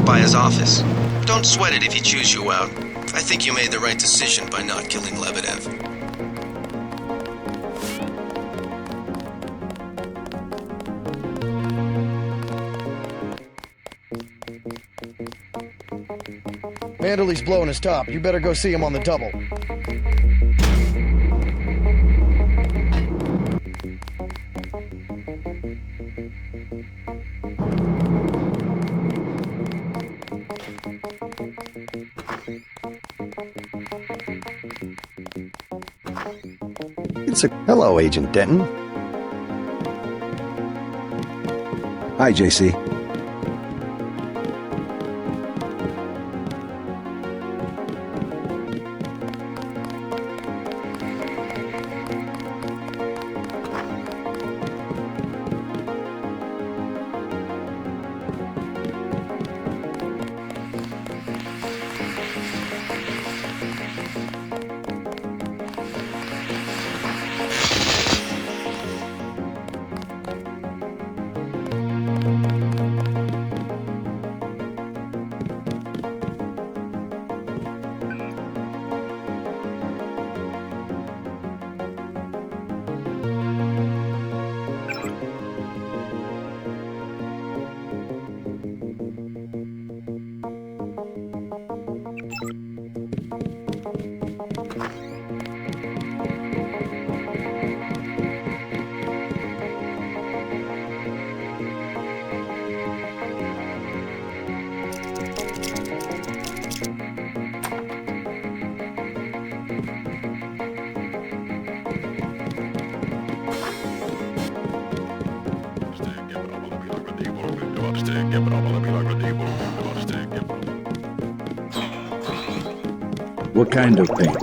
by his office. Don't sweat it if he chews you out. I think you made the right decision by not killing Lebedev. Manderley's blowing his top. You better go see him on the double. Hello, Agent Denton. Hi, JC. What kind of pain?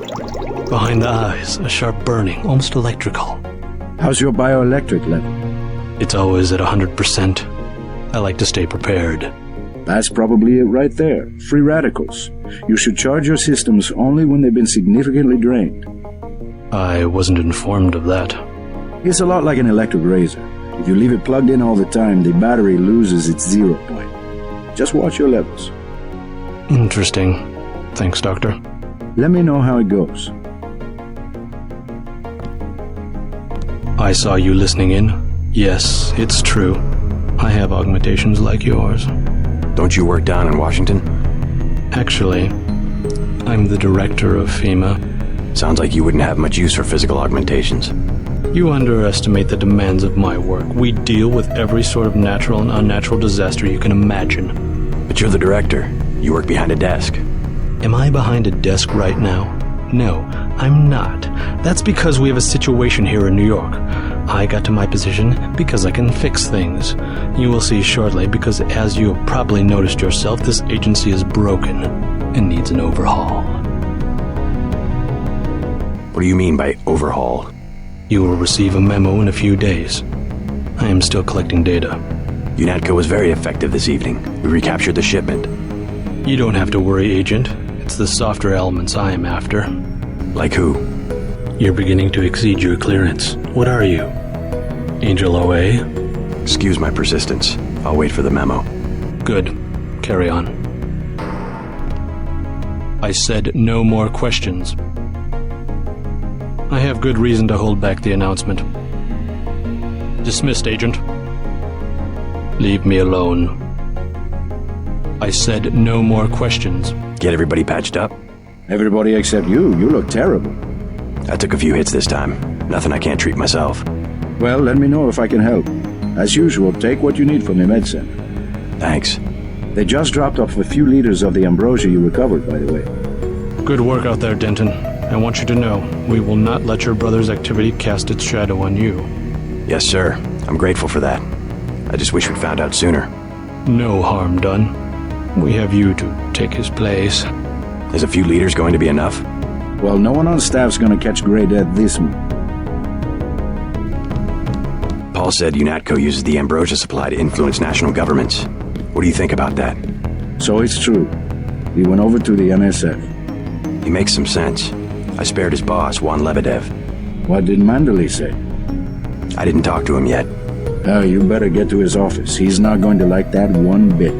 Behind the eyes, a sharp burning, almost electrical. How's your bioelectric level? It's always at 100%. I like to stay prepared. That's probably it right there. Free radicals. You should charge your systems only when they've been significantly drained. I wasn't informed of that. It's a lot like an electric razor. If you leave it plugged in all the time, the battery loses its 0 point. Just watch your levels. Interesting. Thanks, Doctor. Let me know how it goes. I saw you listening in. Yes, it's true. I have augmentations like yours. Don't you work down in Washington? Actually, I'm the director of FEMA. Sounds like you wouldn't have much use for physical augmentations. You underestimate the demands of my work. We deal with every sort of natural and unnatural disaster you can imagine. But you're the director. You work behind a desk. Am I behind a desk right now? No, I'm not. That's because we have a situation here in New York. I got to my position because I can fix things. You will see shortly, because as you have probably noticed yourself, this agency is broken and needs an overhaul. What do you mean by overhaul? You will receive a memo in a few days. I am still collecting data. UNATCO was very effective this evening. We recaptured the shipment. You don't have to worry, Agent. It's the softer elements I am after. Like who? You're beginning to exceed your clearance. What are you? Angel OA? Excuse my persistence. I'll wait for the memo. Good. Carry on. I said no more questions. I have good reason to hold back the announcement. Dismissed, Agent. Leave me alone. I said no more questions. Get everybody patched up? Everybody except you. You look terrible. I took a few hits this time. Nothing I can't treat myself. Well, let me know if I can help. As usual, take what you need from the med center. Thanks. They just dropped off a few liters of the ambrosia you recovered, by the way. Good work out there, Denton. I want you to know, we will not let your brother's activity cast its shadow on you. Yes, sir. I'm grateful for that. I just wish we'd found out sooner. No harm done. We have you to take his place. Is a few liters going to be enough? Well, no one on staff's gonna catch Grey Death this month. Paul said UNATCO uses the ambrosia supply to influence national governments. What do you think about that? So it's true. He went over to the NSF. He makes some sense. I spared his boss, Juan Lebedev. What did Manderley say? I didn't talk to him yet. Oh, you better get to his office. He's not going to like that one bit.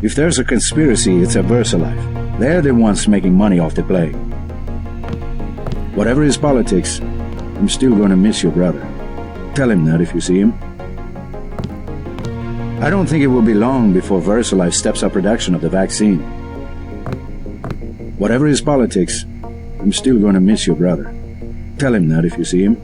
If there's a conspiracy, it's at VersaLife. They're the ones making money off the plague. Whatever his politics, I'm still gonna miss your brother. Tell him that if you see him. I don't think it will be long before VersaLife steps up production of the vaccine. Whatever his politics, I'm still gonna miss your brother. Tell him that if you see him.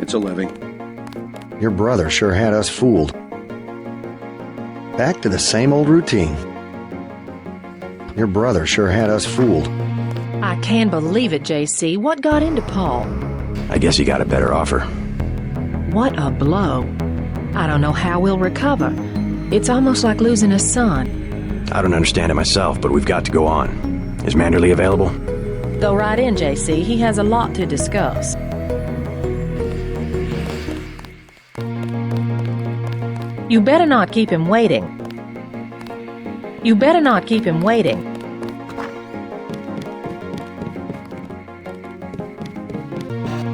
It's a levy. Your brother sure had us fooled. Back to the same old routine. Your brother sure had us fooled. I can't believe it, JC. What got into Paul? I guess he got a better offer. What a blow. I don't know how we'll recover. It's almost like losing a son. I don't understand it myself, but we've got to go on. Is Manderley available? Go right in, JC. He has a lot to discuss. You better not keep him waiting. You better not keep him waiting.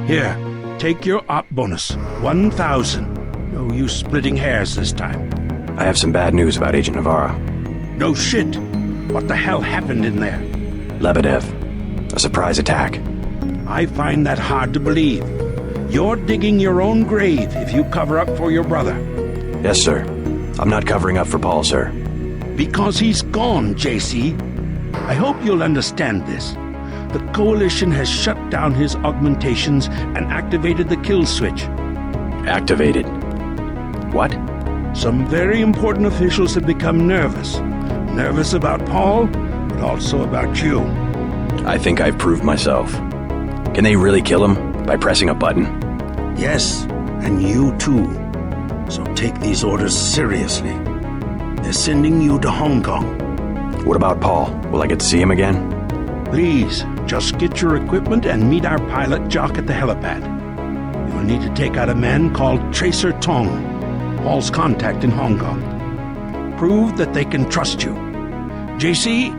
Here, take your op bonus. 1,000. No use splitting hairs this time. I have some bad news about Agent Navarro. No shit. What the hell happened in there? Lebedev. A surprise attack. I find that hard to believe. You're digging your own grave if you cover up for your brother. Yes, sir. I'm not covering up for Paul, sir. Because he's gone, JC. I hope you'll understand this. The Coalition has shut down his augmentations and activated the kill switch. Activated. What? Some very important officials have become nervous. Nervous about Paul, but also about you. I think I've proved myself. Can they really kill him by pressing a button? Yes, and you too. So take these orders seriously. They're sending you to Hong Kong. What about Paul? Will I get to see him again? Please, just get your equipment and meet our pilot Jock at the helipad. You'll need to take out a man called Tracer Tong, Paul's contact in Hong Kong. Prove that they can trust you. JC?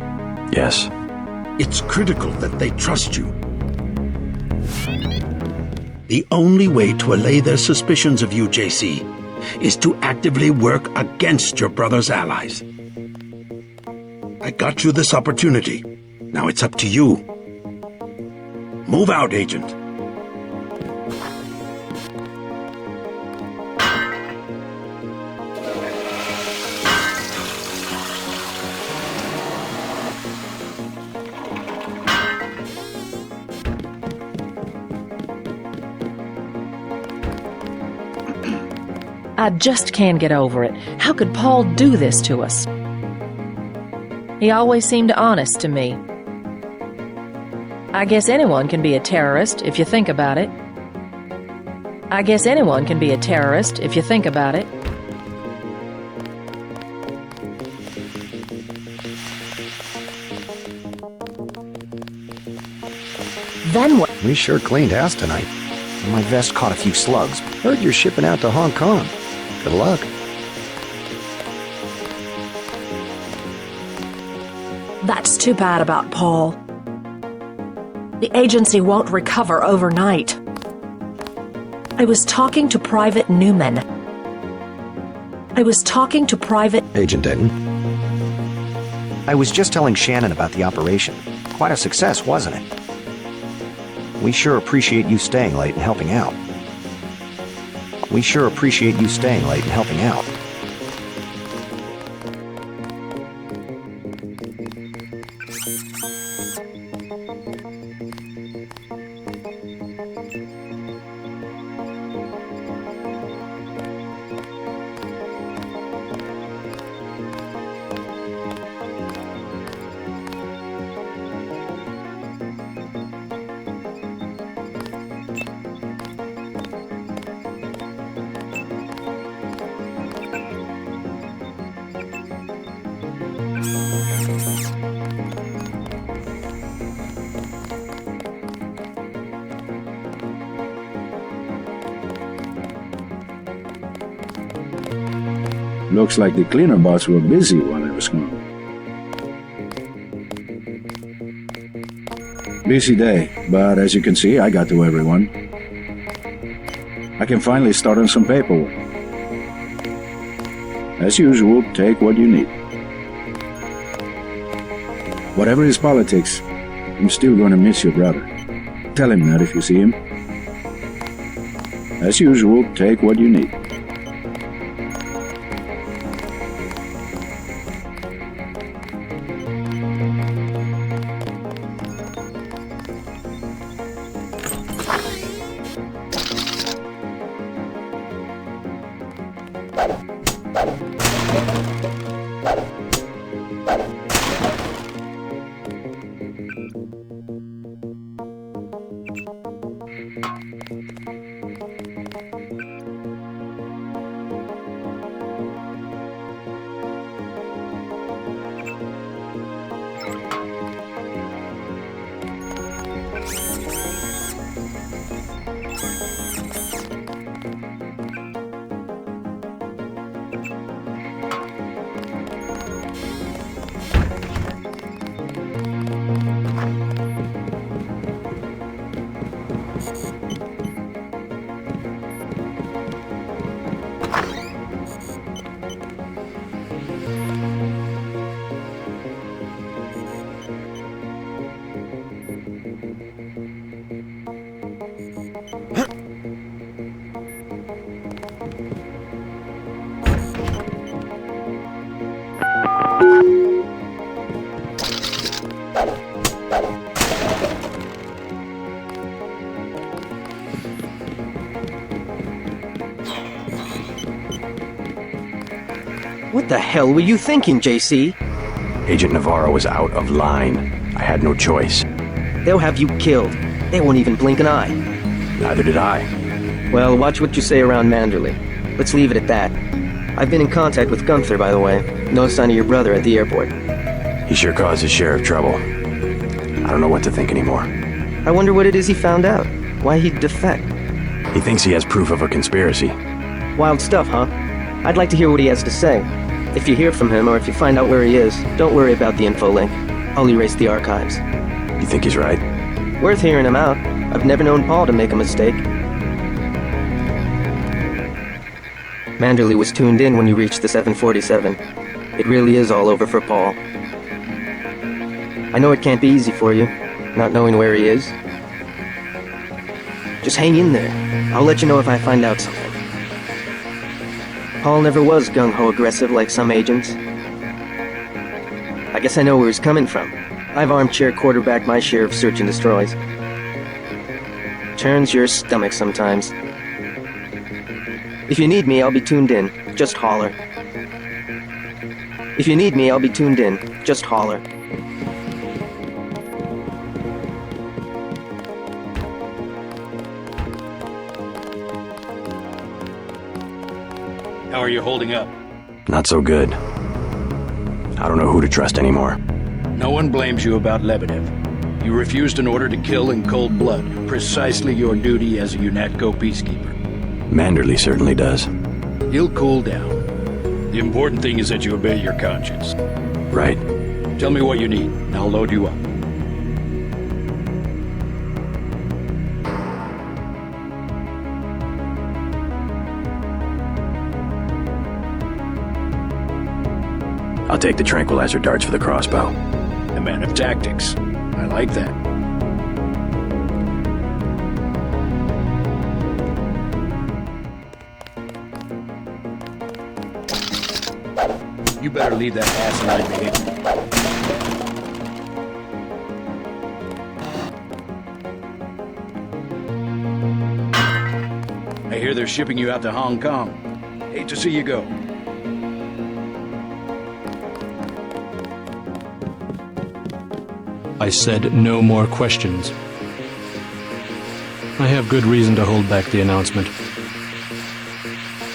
Yes. It's critical that they trust you. The only way to allay their suspicions of you, JC, is to actively work against your brother's allies. I got you this opportunity. Now it's up to you. Move out, Agent. I just can't get over it. How could Paul do this to us? He always seemed honest to me. I guess anyone can be a terrorist if you think about it. I guess anyone can be a terrorist if you think about it. Then what? We sure cleaned house tonight. My vest caught a few slugs. Heard you're shipping out to Hong Kong. Good luck. That's too bad about Paul. The agency won't recover overnight. I was talking to Private Newman. Agent Denton. I was just telling Shannon about the operation. Quite a success, wasn't it? We sure appreciate you staying late and helping out. Looks like the cleaner bots were busy while I was gone. Busy day, but as you can see, I got to everyone. I can finally start on some paperwork. As usual, take what you need. Whatever his politics, I'm still going to miss your brother. Tell him that if you see him. As usual, take what you need. What the hell were you thinking, JC? Agent Navarro was out of line. I had no choice. They'll have you killed. They won't even blink an eye. Neither did I. Well, watch what you say around Manderley. Let's leave it at that. I've been in contact with Gunther, by the way. No sign of your brother at the airport. He sure caused his share of trouble. I don't know what to think anymore. I wonder what it is he found out. Why he'd defect. He thinks he has proof of a conspiracy. Wild stuff, huh? I'd like to hear what he has to say. If you hear from him, or if you find out where he is, don't worry about the info link. I'll erase the archives. You think he's right? Worth hearing him out. I've never known Paul to make a mistake. Manderley was tuned in when you reached the 747. It really is all over for Paul. I know it can't be easy for you, not knowing where he is. Just hang in there. I'll let you know if I find out something. Paul never was gung-ho aggressive like some agents. I guess I know where he's coming from. I've armchair quarterbacked my share of search and destroys. Turns your stomach sometimes. If you need me, I'll be tuned in. Just holler. If you need me, I'll be tuned in. Just holler. How are you holding up? Not so good. I don't know who to trust anymore. No one blames you about Lebedev. You refused an order to kill in cold blood, precisely your duty as a UNATCO peacekeeper. Manderley certainly does. He'll cool down. The important thing is that you obey your conscience. Right. Tell me what you need, and I'll load you up. I'll take the tranquilizer darts for the crossbow. A man of tactics. I like that. You better leave that asinine behavior. I hear they're shipping you out to Hong Kong. Hate to see you go. I said no more questions. I have good reason to hold back the announcement.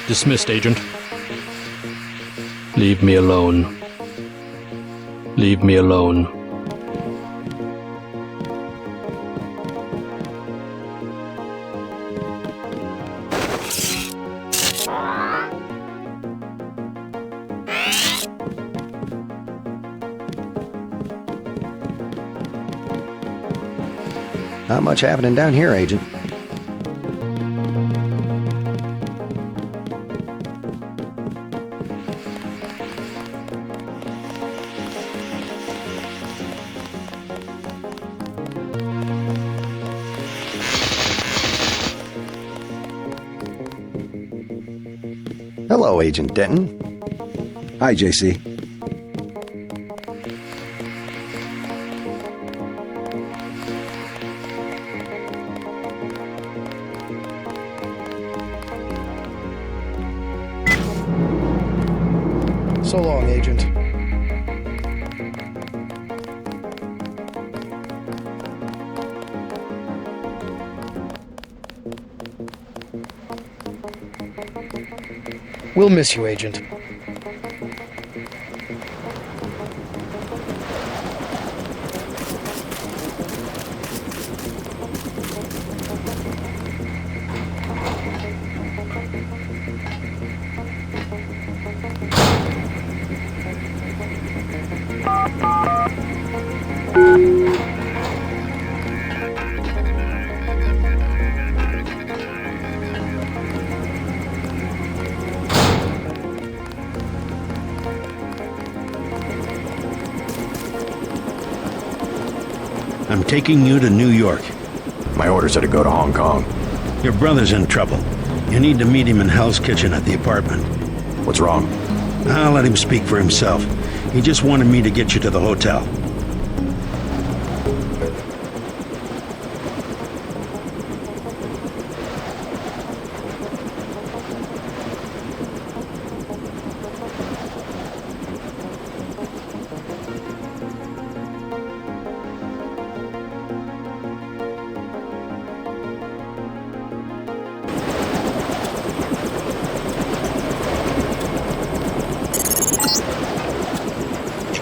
Dismissed, Agent. Leave me alone. Leave me alone. Not much happening down here, Agent. Hello, Agent Denton. Hi, JC. So long, Agent. We'll miss you, Agent. I'm taking you to New York. My orders are to go to Hong Kong. Your brother's in trouble. You need to meet him in Hell's Kitchen at the apartment. What's wrong? I'll let him speak for himself. He just wanted me to get you to the hotel.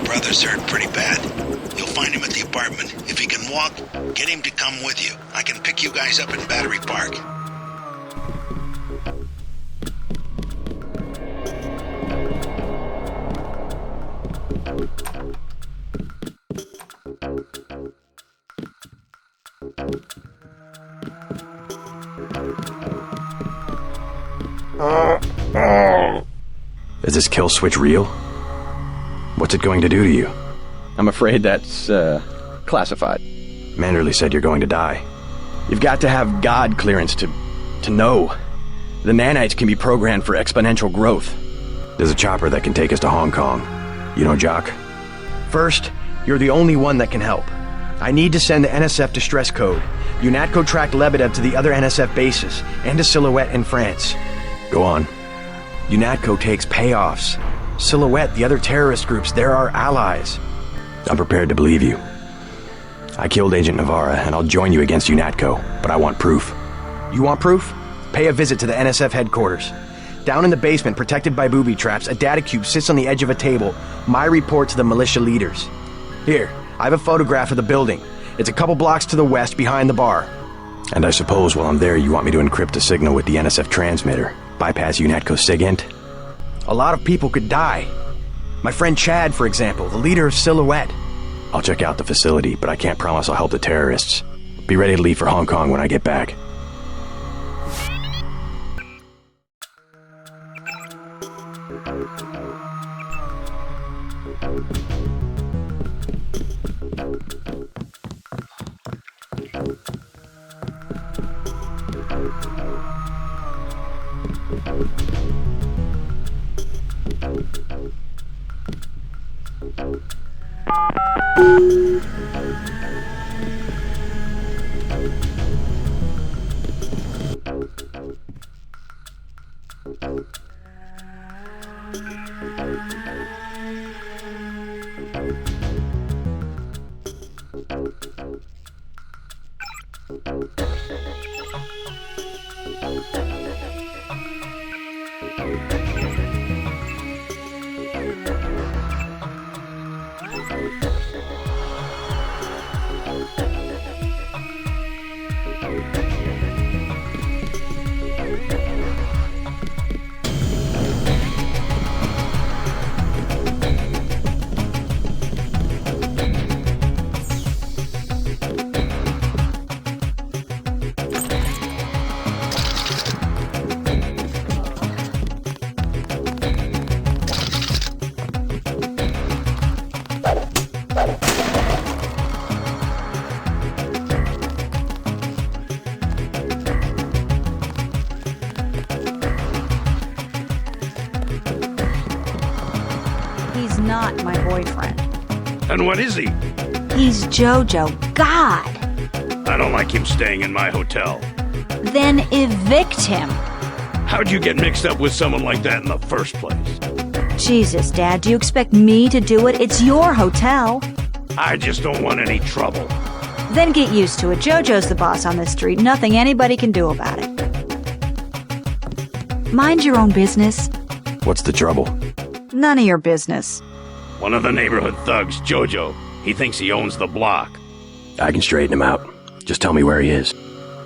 Brother's hurt pretty bad. You'll find him at the apartment. If he can walk, get him to come with you. I can pick you guys up in Battery Park. Is this kill switch real? What's it going to do to you? I'm afraid that's, classified. Manderley said you're going to die. You've got to have God clearance to know. The nanites can be programmed for exponential growth. There's a chopper that can take us to Hong Kong. You know Jock? First, you're the only one that can help. I need to send the NSF distress code. UNATCO tracked Lebedev to the other NSF bases, and to Silhouette in France. Go on. UNATCO takes payoffs. Silhouette, the other terrorist groups, they're our allies. I'm prepared to believe you. I killed Agent Navarra, and I'll join you against UNATCO, but I want proof. You want proof? Pay a visit to the NSF headquarters. Down in the basement, protected by booby traps, a data cube sits on the edge of a table. My report to the militia leaders. Here, I have a photograph of the building. It's a couple blocks to the west, behind the bar. And I suppose while I'm there, you want me to encrypt a signal with the NSF transmitter, bypass UNATCO SIGINT? A lot of people could die. My friend Chad, for example, the leader of Silhouette. I'll check out the facility, but I can't promise I'll help the terrorists. Be ready to leave for Hong Kong when I get back. He's not my boyfriend. And what is he? He's Jojo. God! I don't like him staying in my hotel. Then evict him. How'd you get mixed up with someone like that in the first place? Jesus, Dad, do you expect me to do it? It's your hotel. I just don't want any trouble. Then get used to it. Jojo's the boss on this street. Nothing anybody can do about it. Mind your own business. What's the trouble? None of your business. One of the neighborhood thugs, Jojo. He thinks he owns the block. I can straighten him out. Just tell me where he is.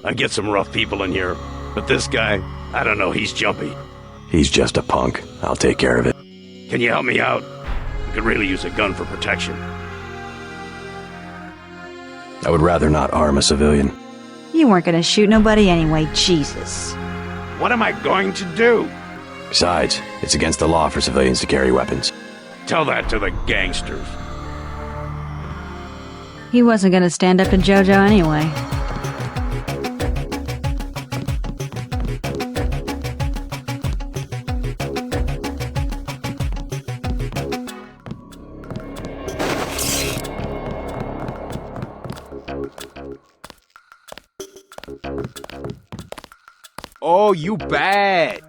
I get some rough people in here, but this guy, I don't know, he's jumpy. He's just a punk. I'll take care of it. Can you help me out? I could really use a gun for protection. I would rather not arm a civilian. You weren't gonna shoot nobody anyway, Jesus. What am I going to do? Besides, it's against the law for civilians to carry weapons. Tell that to the gangsters. He wasn't gonna stand up to Jojo anyway. Oh, you bad.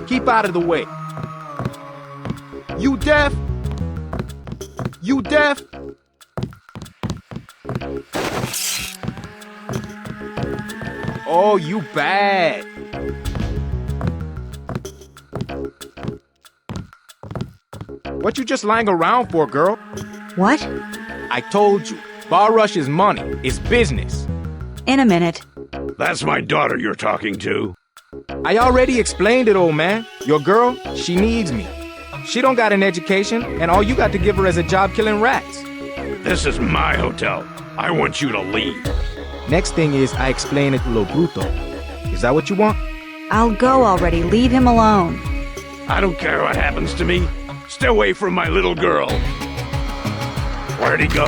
Keep out of the way. You deaf? You deaf? Oh, you bad. What you just lying around for, girl? What? I told you, bar rush is money, it's business. In a minute. That's my daughter you're talking to. I already explained it, old man. Your girl, she needs me. She don't got an education, and all you got to give her is a job killing rats. This is my hotel. I want you to leave. Next thing is I explain it to Lo Bruto. Is that what you want? I'll go already. Leave him alone. I don't care what happens to me. Stay away from my little girl. Where'd he go?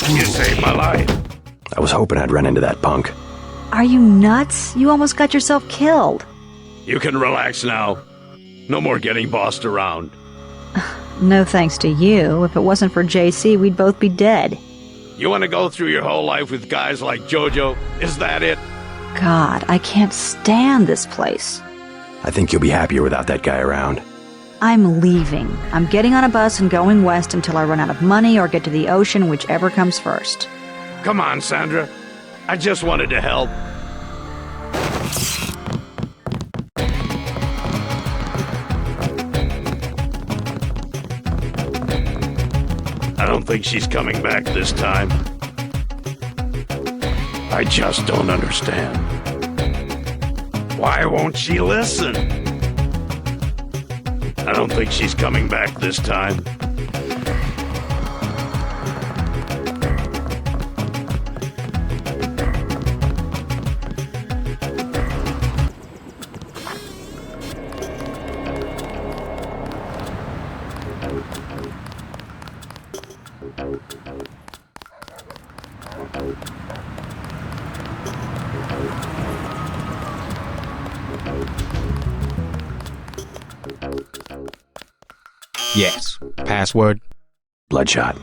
You saved my life. I was hoping I'd run into that punk. Are you nuts? You almost got yourself killed. You can relax now. No more getting bossed around. No thanks to you. If it wasn't for JC, we'd both be dead. You want to go through your whole life with guys like Jojo? Is that it? God, I can't stand this place. I think you'll be happier without that guy around. I'm leaving. I'm getting on a bus and going west until I run out of money or get to the ocean, whichever comes first. Come on, Sandra. I just wanted to help. I don't think she's coming back this time. I just don't understand. Why won't she listen? I don't think she's coming back this time. Yes. Password? Bloodshot.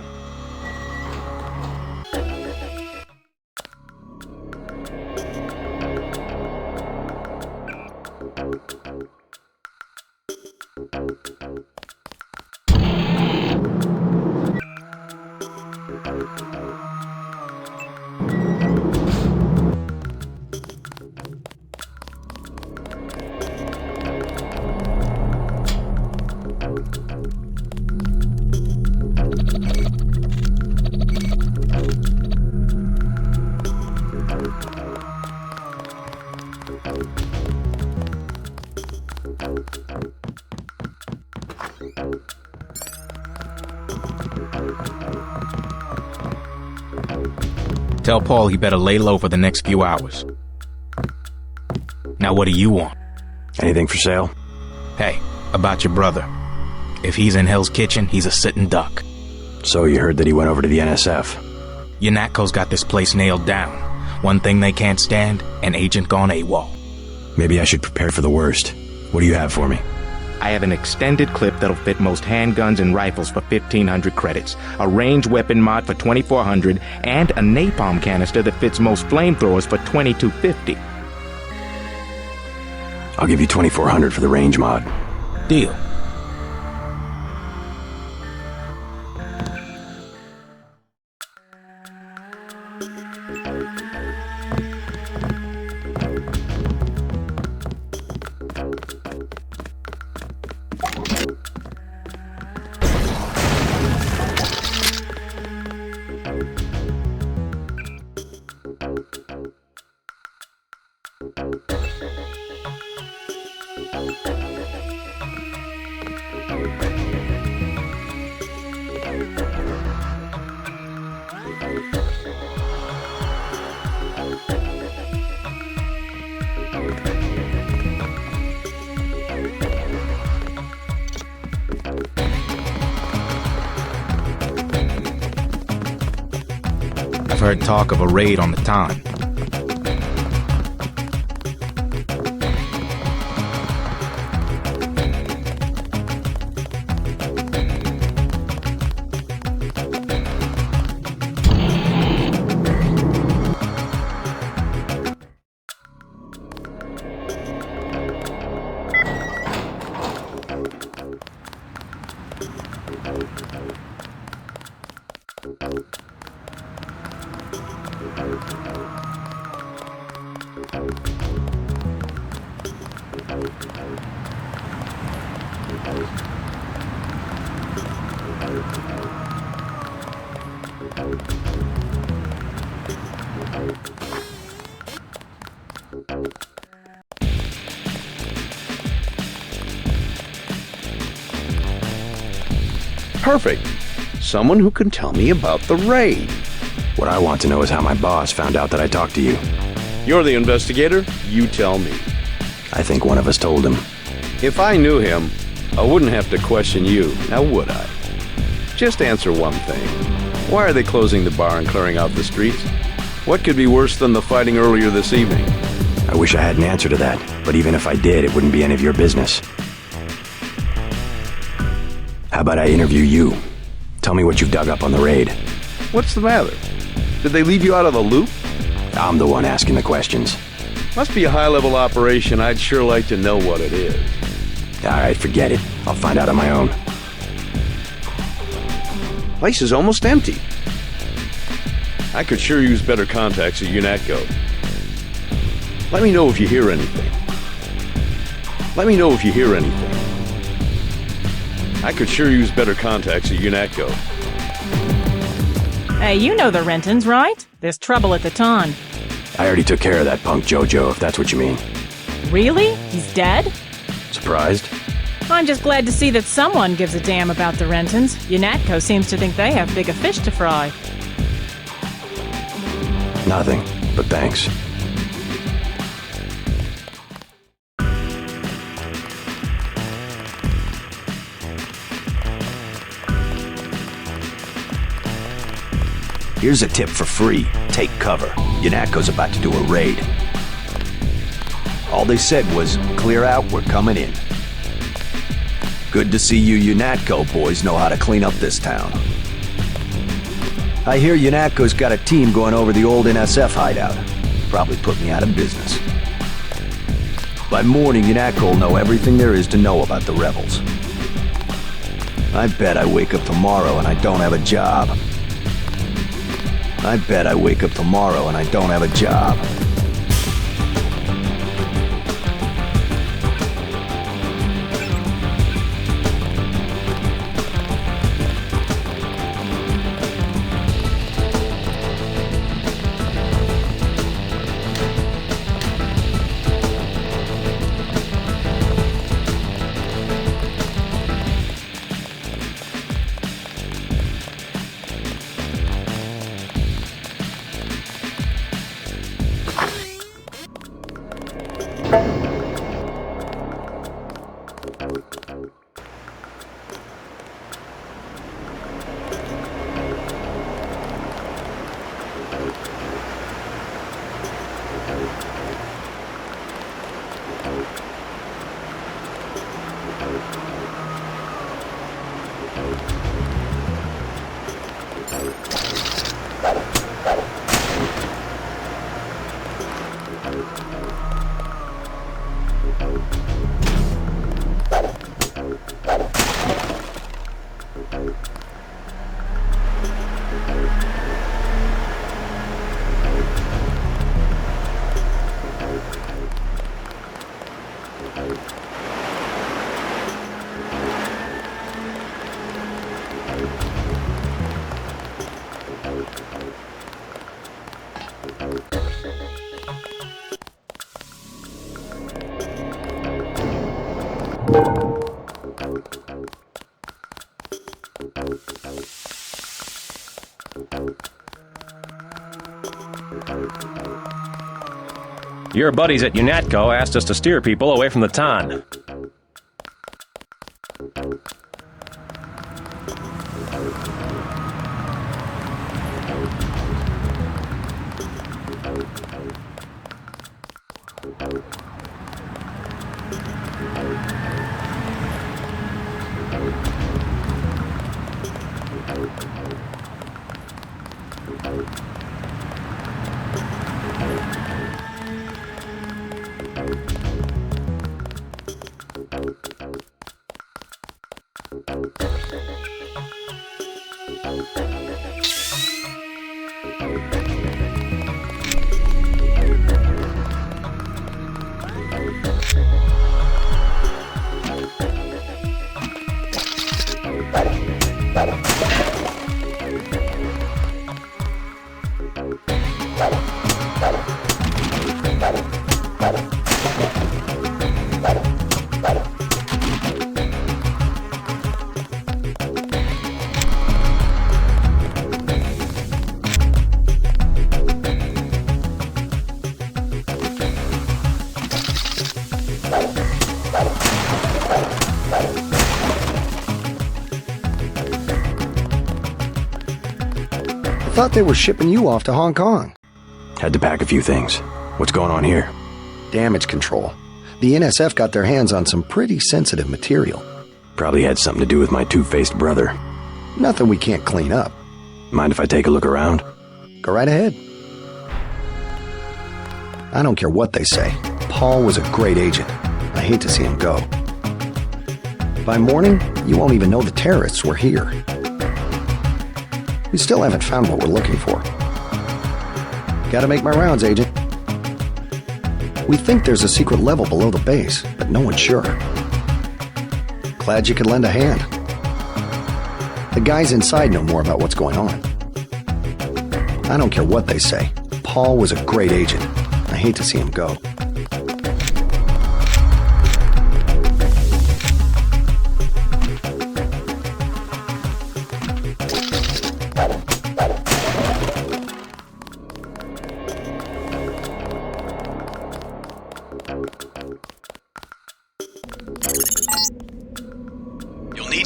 Tell Paul he better lay low for the next few hours. Now what do you want? Anything for sale? Hey, about your brother. If he's in Hell's Kitchen, he's a sitting duck. So you heard that he went over to the NSF? UNATCO's got this place nailed down. One thing they can't stand, an agent gone AWOL. Maybe I should prepare for the worst. What do you have for me? I have an extended clip that'll fit most handguns and rifles for 1,500 credits, a range weapon mod for 2,400, and a napalm canister that fits most flamethrowers for 2,250. I'll give you 2,400 for the range mod. Deal. I've heard talk of a raid on the town. Perfect. Someone who can tell me about the raid. What I want to know is how my boss found out that I talked to you. You're the investigator. You tell me. I think one of us told him. If I knew him, I wouldn't have to question you, now would I? Just answer one thing. Why are they closing the bar and clearing out the streets? What could be worse than the fighting earlier this evening? I wish I had an answer to that, but even if I did, it wouldn't be any of your business. How about I interview you? Tell me what you've dug up on the raid. What's the matter? Did they leave you out of the loop? I'm the one asking the questions. Must be a high-level operation. I'd sure like to know what it is. Alright, forget it. I'll find out on my own. Place is almost empty. I could sure use better contacts at UNATCO. Let me know if you hear anything. Let me know if you hear anything. I could sure use better contacts at UNATCO. Hey, you know the Rentons, right? There's trouble at the Ton. I already took care of that punk Jojo, if that's what you mean. Really? He's dead? Surprised? I'm just glad to see that someone gives a damn about the Rentons. UNATCO seems to think they have bigger fish to fry. Nothing, but thanks. Here's a tip for free. Take cover. UNATCO's about to do a raid. All they said was, clear out, we're coming in. Good to see you UNATCO boys know how to clean up this town. I hear UNATCO's got a team going over the old NSF hideout. Probably put me out of business. By morning, UNATCO will know everything there is to know about the rebels. I bet I wake up tomorrow and I don't have a job. I bet I wake up tomorrow and I don't have a job. Your buddies at UNATCO asked us to steer people away from the Ton. Thought they were shipping you off to Hong Kong. Had to pack a few things. What's going on here? Damage control. The NSF got their hands on some pretty sensitive material. Probably had something to do with my two-faced brother. Nothing we can't clean up. Mind if I take a look around? Go right ahead. I don't care what they say. Paul was a great agent. I hate to see him go. By morning, you won't even know the terrorists were here. We still haven't found what we're looking for. Gotta make my rounds, Agent. We think there's a secret level below the base, but no one's sure. Glad you could lend a hand. The guys inside know more about what's going on. I don't care what they say. Paul was a great agent. I hate to see him go.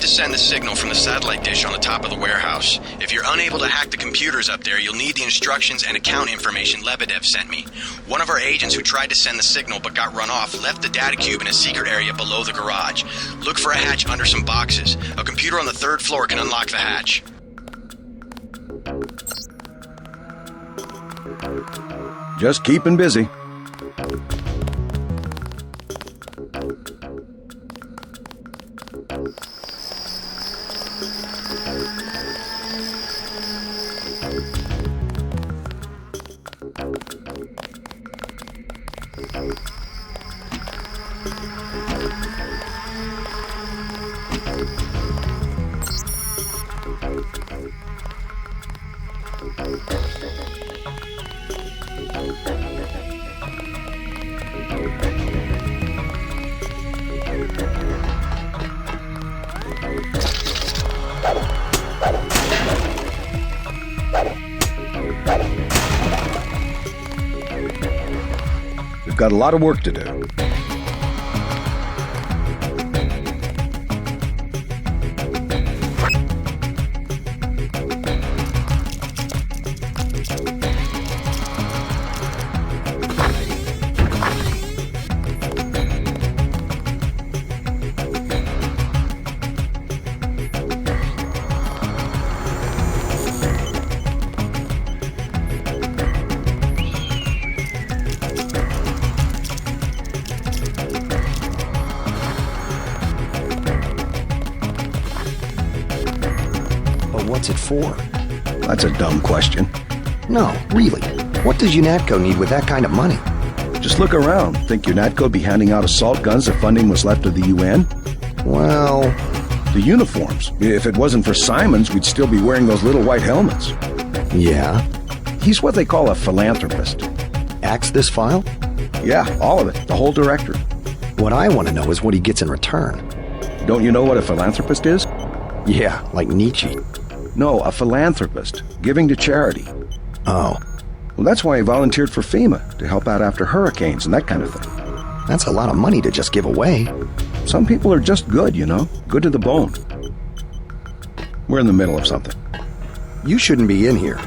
Send the signal from the satellite dish on the top of the warehouse. If you're unable to hack the computers up there, you'll need the instructions and account information Lebedev sent me. One of our agents who tried to send the signal but got run off left the data cube in a secret area below the garage. Look for a hatch under some boxes. A computer on the 3rd floor can unlock the hatch. Just keeping busy. We've got a lot of work to do. What's it for? That's a dumb question. No, really. What does UNATCO need with that kind of money? Just look around. Think UNATCO'd be handing out assault guns if funding was left of the UN? Well... The uniforms. If it wasn't for Simons, we'd still be wearing those little white helmets. Yeah? He's what they call a philanthropist. Axe this file? Yeah, all of it. The whole directory. What I want to know is what he gets in return. Don't you know what a philanthropist is? Yeah, like Nietzsche. No, a philanthropist. Giving to charity. Oh. Well, that's why he volunteered for FEMA, to help out after hurricanes and that kind of thing. That's a lot of money to just give away. Some people are just good, you know? Good to the bone. We're in the middle of something. You shouldn't be in here.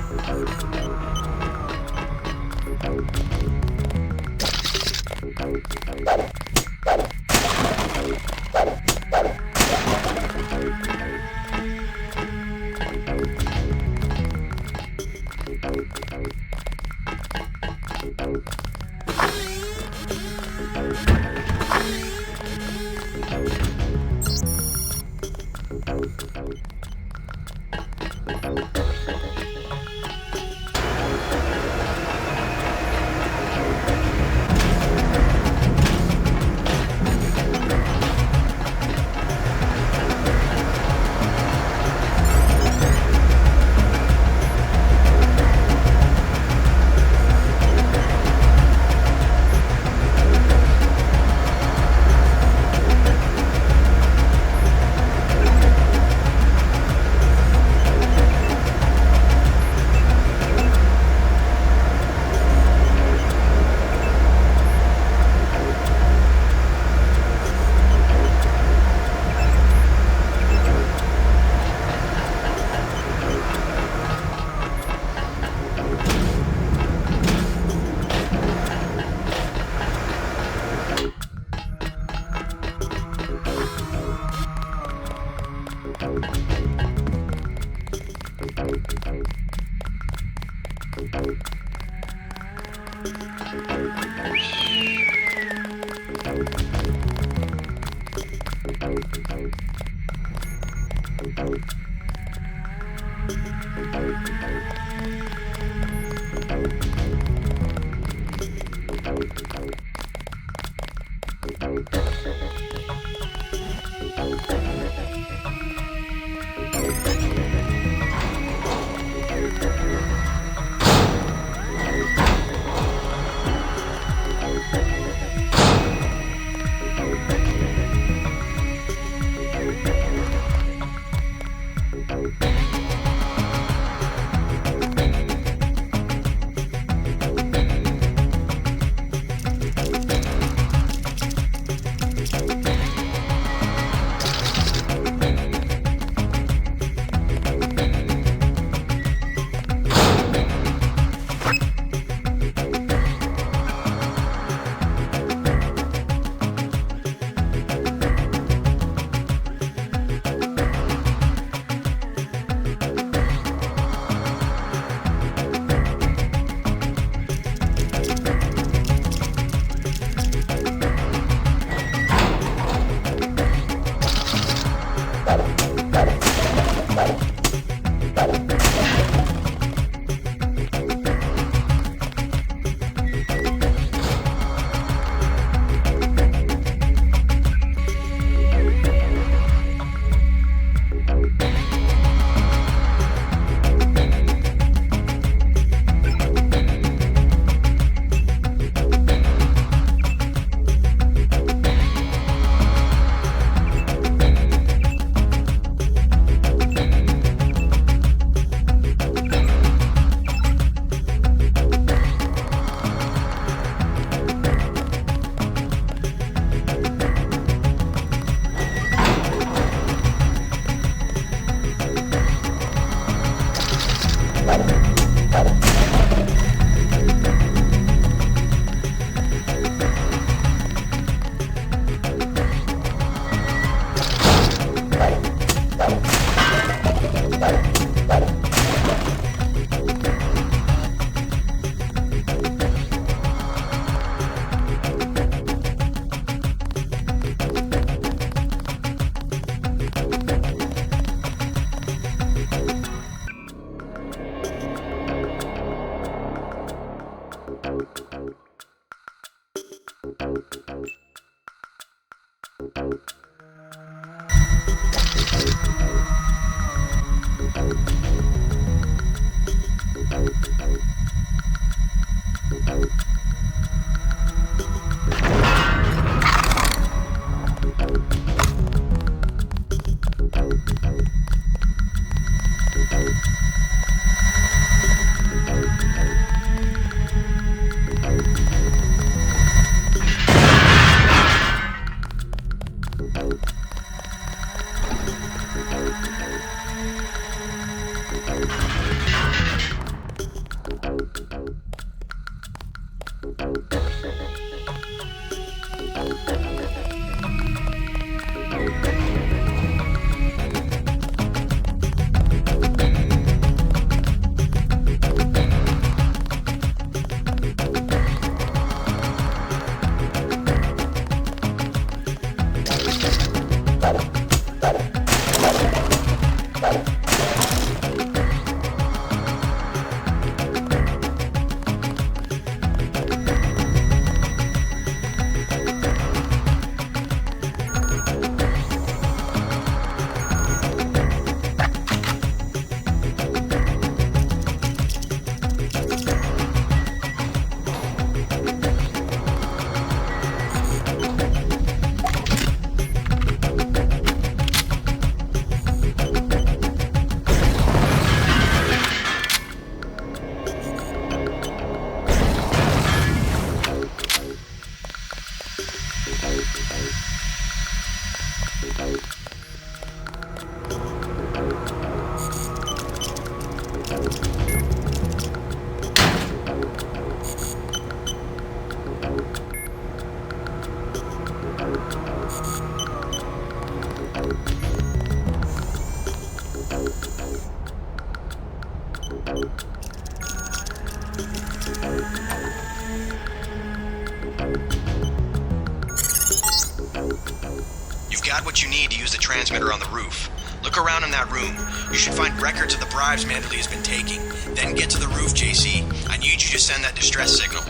You've got what you need to use the transmitter on the roof. Look around in that room. You should find records of the bribes Manderley has been taking. Then get to the roof, JC. I need you to send that distress signal.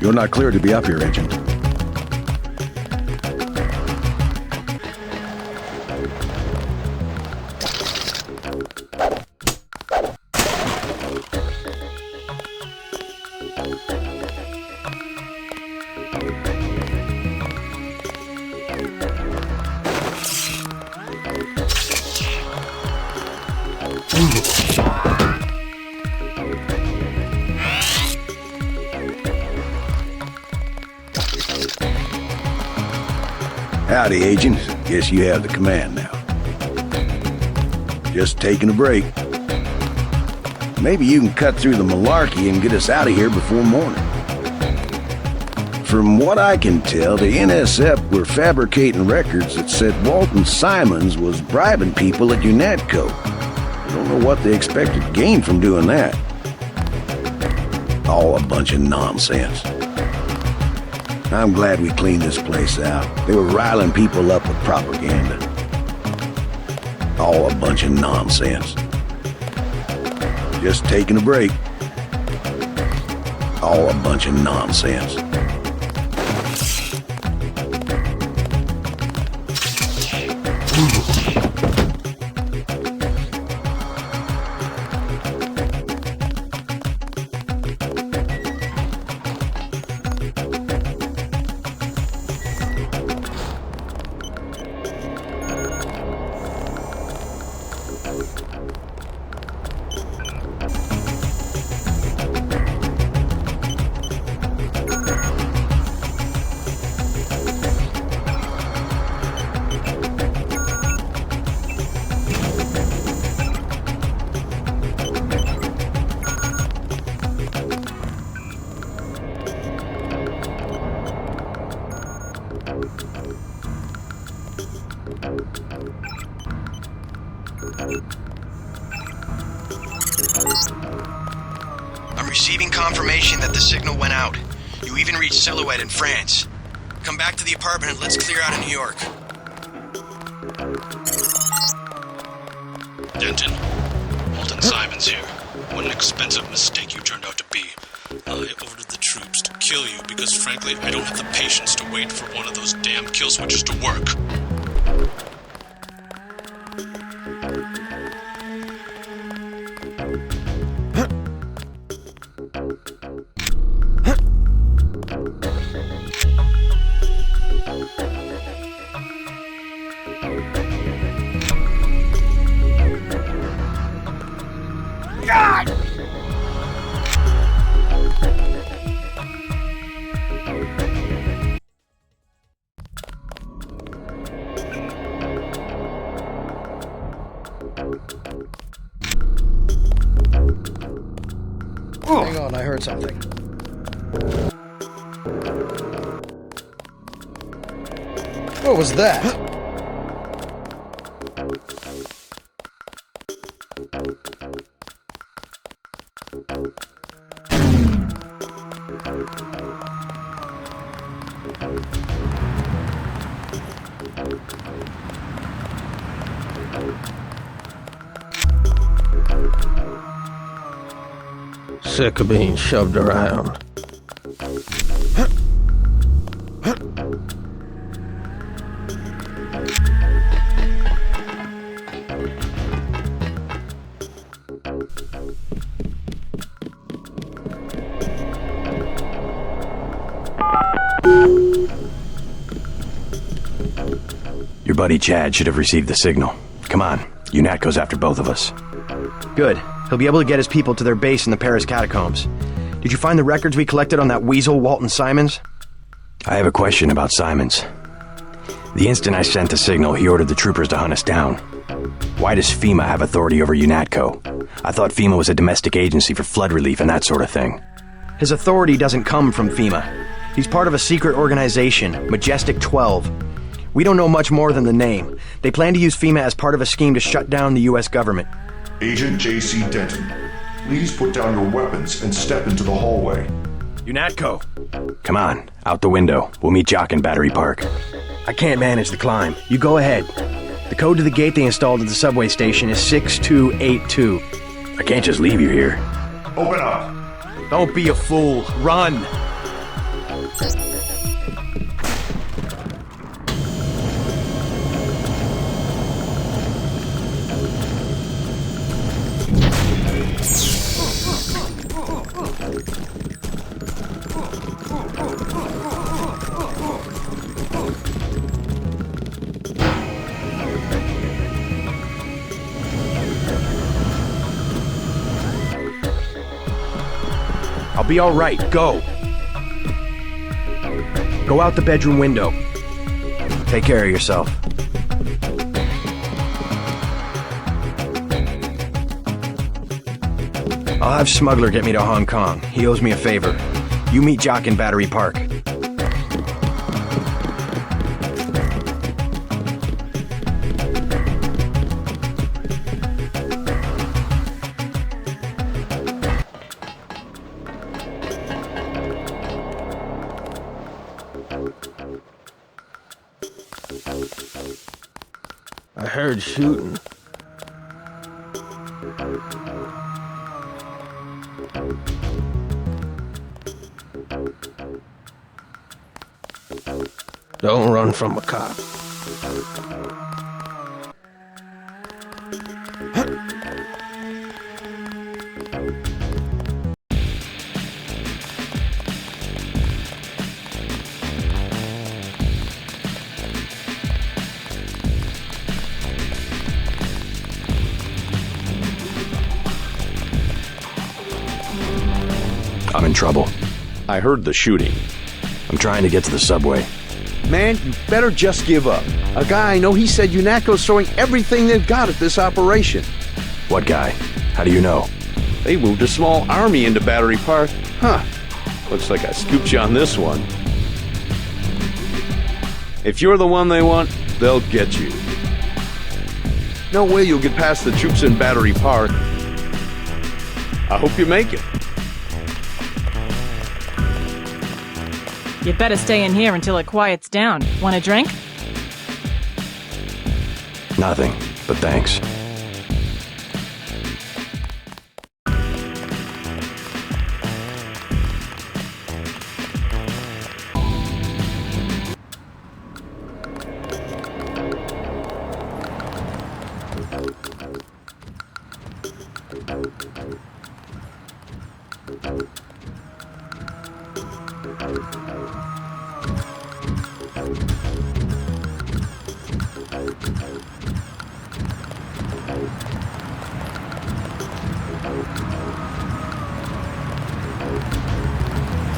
You're not cleared to be up here, Agent. Howdy, Agent. Guess you have the command now. Just taking a break. Maybe you can cut through the malarkey and get us out of here before morning. From what I can tell, the NSF were fabricating records that said Walton Simons was bribing people at UNATCO. I don't know what they expected to gain from doing that. All a bunch of nonsense. I'm glad we cleaned this place out. They were riling people up with propaganda. All a bunch of nonsense. Just taking a break. All a bunch of nonsense. I'm receiving confirmation that the signal went out. You even reached Silhouette in France. Come back to the apartment and let's clear out of New York. Denton, Walton Simons here. What an expensive mistake you turned out to be. I ordered the troops to kill you because, frankly, I don't have the patience to wait for one of those damn kill switches to work. Hang on, I heard something. What was that? Sick of being shoved around. buddy Chad should have received the signal. Come on, UNATCO's after both of us. Good. He'll be able to get his people to their base in the Paris catacombs. Did you find the records we collected on that weasel, Walton Simons? I have a question about Simons. The instant I sent the signal, he ordered the troopers to hunt us down. Why does FEMA have authority over UNATCO? I thought FEMA was a domestic agency for flood relief and that sort of thing. His authority doesn't come from FEMA. He's part of a secret organization, Majestic 12. We don't know much more than the name. They plan to use FEMA as part of a scheme to shut down the U.S. government. Agent JC Denton, please put down your weapons and step into the hallway. UNATCO! Come on, out the window. We'll meet Jock in Battery Park. I can't manage the climb. You go ahead. The code to the gate they installed at the subway station is 6282. I can't just leave you here. Open up! Don't be a fool. Run! I'll be all right. Go. Go out the bedroom window. Take care of yourself. I'll have Smuggler get me to Hong Kong. He owes me a favor. You meet Jock in Battery Park. I heard shooting. Don't run from a cop. I'm in trouble. I heard the shooting. I'm trying to get to the subway. Man, you better just give up. A guy I know, he said UNATCO's throwing everything they've got at this operation. What guy? How do you know? They moved a small army into Battery Park. Huh. Looks like I scooped you on this one. If you're the one they want, they'll get you. No way you'll get past the troops in Battery Park. I hope you make it. You better stay in here until it quiets down. Want a drink? Nothing, but thanks.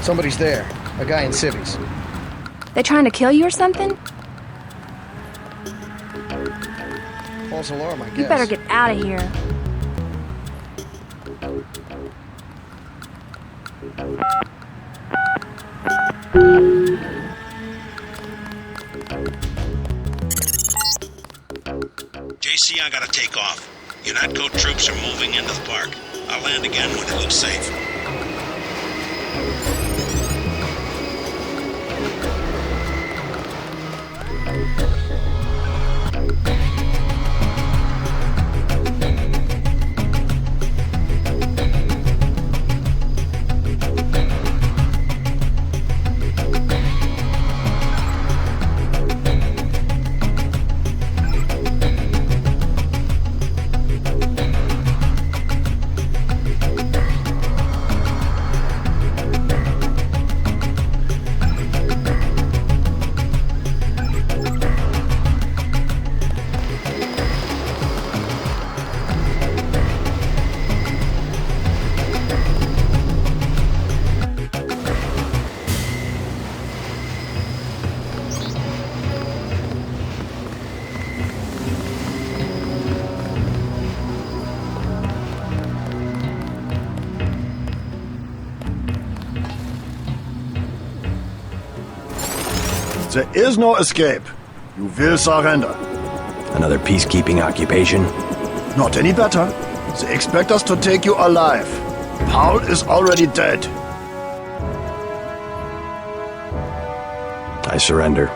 Somebody's there. A guy in civvies. They trying to kill you or something? False alarm, I guess. You better get out of here. JC, I gotta take off. UNATCO troops are moving into the park. I'll land again when it looks safe. There is no escape. You will surrender. Another peacekeeping occupation? Not any better. They expect us to take you alive. Paul is already dead. I surrender.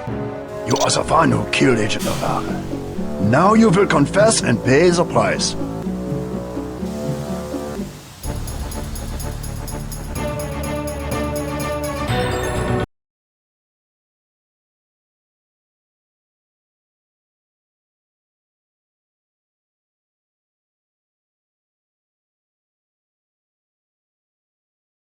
You are the one who killed Agent Navarre. Now you will confess and pay the price.